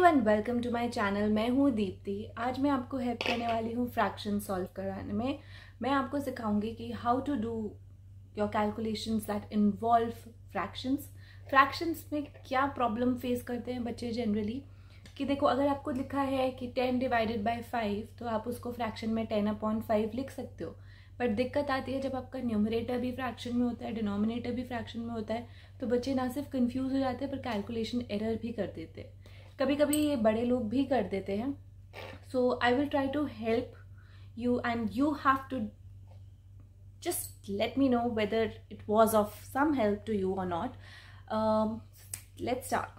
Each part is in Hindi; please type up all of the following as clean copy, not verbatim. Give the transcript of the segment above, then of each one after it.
Everyone, welcome to my channel. मैं हूँ दीप्ति। आज मैं आपको हेल्प करने वाली हूँ फ्रैक्शन सॉल्व कराने में। मैं आपको सिखाऊंगी कि how to do your calculations that involve fractions. Fractions में क्या प्रॉब्लम फेस करते हैं बच्चे जनरली, कि देखो अगर आपको लिखा है कि 10 डिवाइडेड बाय 5 तो आप उसको फ्रैक्शन में 10/5 लिख सकते हो। बट दिक्कत आती है जब आपका न्यूमरेटर भी फ्रैक्शन में होता है, डिनोमिनेटर भी फ्रैक्शन में होता है, तो बच्चे ना सिर्फ कंफ्यूज हो जाते हैं पर कैलकुलेशन एरर भी कर देते हैं। कभी कभी ये बड़े लोग भी कर देते हैं। So I will try to help you and you have to just let me know whether it was of some help to you or not. Let's start.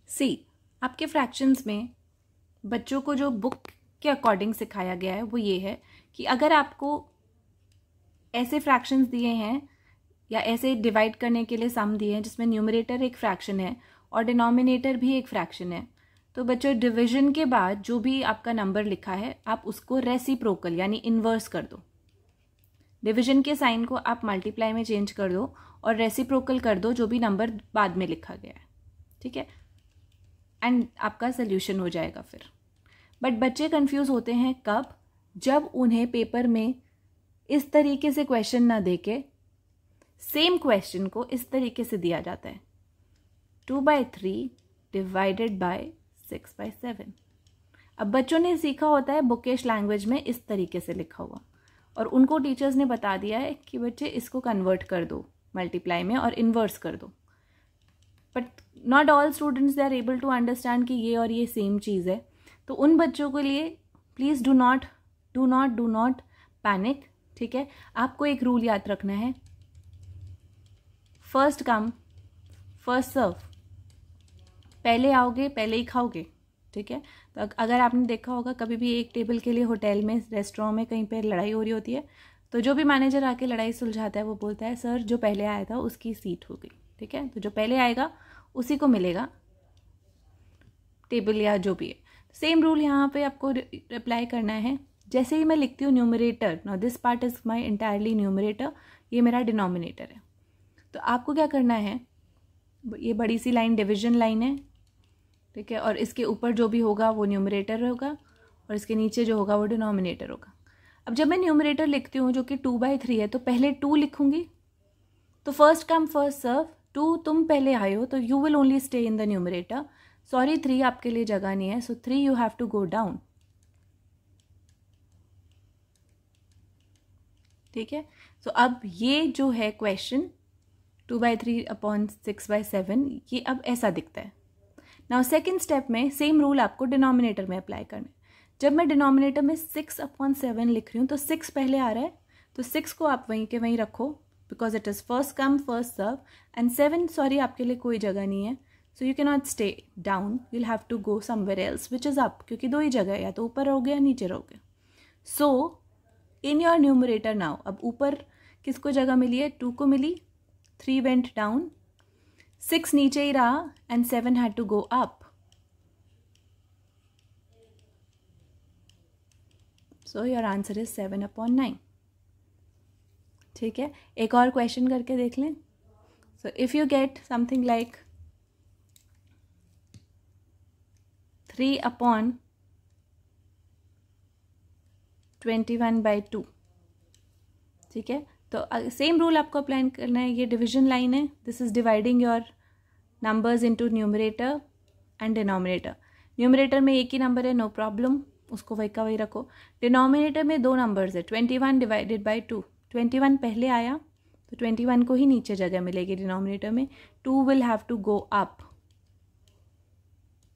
See, आपके फ्रैक्शंस में बच्चों को जो बुक के अकॉर्डिंग सिखाया गया है वो ये है कि अगर आपको ऐसे फ्रैक्शंस दिए हैं या ऐसे डिवाइड करने के लिए सम दिए हैं जिसमें न्यूमरेटर एक फ्रैक्शन है और डिनोमिनेटर भी एक फ्रैक्शन है, तो बच्चों डिवीजन के बाद जो भी आपका नंबर लिखा है आप उसको रेसिप्रोकल यानी इन्वर्स कर दो। डिवीजन के साइन को आप मल्टीप्लाई में चेंज कर दो और रेसिप्रोकल कर दो जो भी नंबर बाद में लिखा गया है, ठीक है, एंड आपका सोल्यूशन हो जाएगा फिर। बट बच्चे कंफ्यूज होते हैं कब? जब उन्हें पेपर में इस तरीके से क्वेश्चन ना देके सेम क्वेश्चन को इस तरीके से दिया जाता है, 2/3 डिवाइडेड बाय 6/7। अब बच्चों ने सीखा होता है बुकिश लैंग्वेज में इस तरीके से लिखा हुआ, और उनको टीचर्स ने बता दिया है कि बच्चे इसको कन्वर्ट कर दो मल्टीप्लाई में और इन्वर्स कर दो। But not all students they are able to understand कि ये और ये सेम चीज़ है। तो उन बच्चों के लिए प्लीज़ डू नॉट पैनिक, ठीक है। आपको एक रूल याद रखना है, फर्स्ट कम फर्स्ट सर्व। पहले आओगे पहले ही खाओगे, ठीक है। तो अगर आपने देखा होगा कभी भी एक टेबल के लिए होटल में, रेस्टोरेंट में कहीं पे लड़ाई हो रही होती है तो जो भी मैनेजर आके लड़ाई सुलझाता है वो बोलता है सर जो पहले आया था उसकी सीट हो गई, ठीक है। तो जो पहले आएगा उसी को मिलेगा टेबल या जो भी है। सेम रूल यहाँ पे आपको अप्लाई करना है। जैसे ही मैं लिखती हूँ numerator, now this part is my entirely numerator, ये मेरा डिनोमिनेटर है, तो आपको क्या करना है, ये बड़ी सी लाइन डिवीजन लाइन है, ठीक है, और इसके ऊपर जो भी होगा वो न्यूमरेटर होगा और इसके नीचे जो होगा वो डिनोमिनेटर होगा। अब जब मैं न्यूमरेटर लिखती हूँ जो कि 2/3 है, तो पहले 2 लिखूंगी, तो फर्स्ट कम फर्स्ट सर्व। 2 तुम पहले आए हो तो you will only stay in the numerator. Sorry 3 आपके लिए जगह नहीं है, so 3 you have to go down, ठीक है। सो अब ये जो है क्वेश्चन 2/3/6/7, ये अब ऐसा दिखता है। नाउ सेकेंड स्टेप में सेम रूल आपको डिनोमिनेटर में अप्लाई करना है। जब मैं डिनोमिनेटर में 6/7 लिख रही हूँ तो 6 पहले आ रहा है, तो 6 को आप वहीं के वहीं रखो because it is first come first serve. And 7 sorry आपके लिए कोई जगह नहीं है, so you can not stay down, you will have to go somewhere else which is up, क्योंकि 2 ही जगह है, या तो ऊपर रहोगे या नीचे रहोगे। सो इन योर न्यूमरेटर नाउ, अब ऊपर किसको जगह मिली है? 2 को मिली, 3 वेंट डाउन, 6 नीचे ही रहा and 7 had to go up. So your answer is 7/9, ठीक है। एक और क्वेश्चन करके देख लें। So if you get something like 3/21/2, ठीक है। तो सेम रूल आपको अप्लाई करना है। ये डिवीजन लाइन है, this is dividing your numbers into numerator and denominator. Numerator में एक ही नंबर है, नो प्रॉब्लम, उसको वही का वही रखो। डिनोमिनेटर में 2 नंबर्स है, 21 डिवाइडेड बाय 2। 21 पहले आया तो 21 को ही नीचे जगह मिलेगी डिनोमिनेटर में, 2 will have to go up,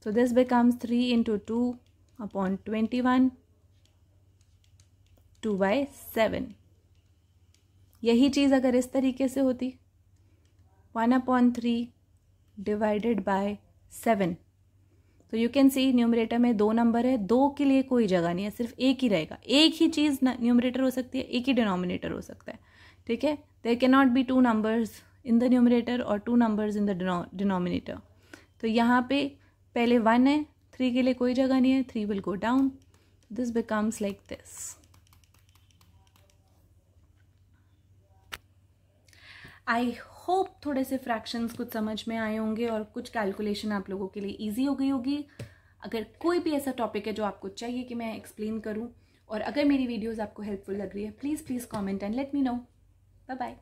so this becomes 3 into 2/21, 2/7। यही चीज़ अगर इस तरीके से होती 1/3 डिवाइडेड बाय 7, तो यू कैन सी न्यूमरेटर में 2 नंबर है, 2 के लिए कोई जगह नहीं है, सिर्फ एक ही रहेगा। एक ही चीज़ न्यूमरेटर हो सकती है, एक ही डिनोमिनेटर हो सकता है, ठीक है। There can not be 2 numbers in the numerator और 2 नंबर्स इन द डिनोमिनेटर। तो यहाँ पे पहले 1 है, 3 के लिए कोई जगह नहीं है, 3 will go down, this becomes like this. I hope थोड़े से फ्रैक्शंस कुछ समझ में आए होंगे और कुछ कैलकुलेशन आप लोगों के लिए ईजी हो गई होगी। अगर कोई भी ऐसा टॉपिक है जो आपको चाहिए कि मैं एक्सप्लेन करूँ, और अगर मेरी वीडियोज़ आपको हेल्पफुल लग रही है, please comment and let me know. Bye bye.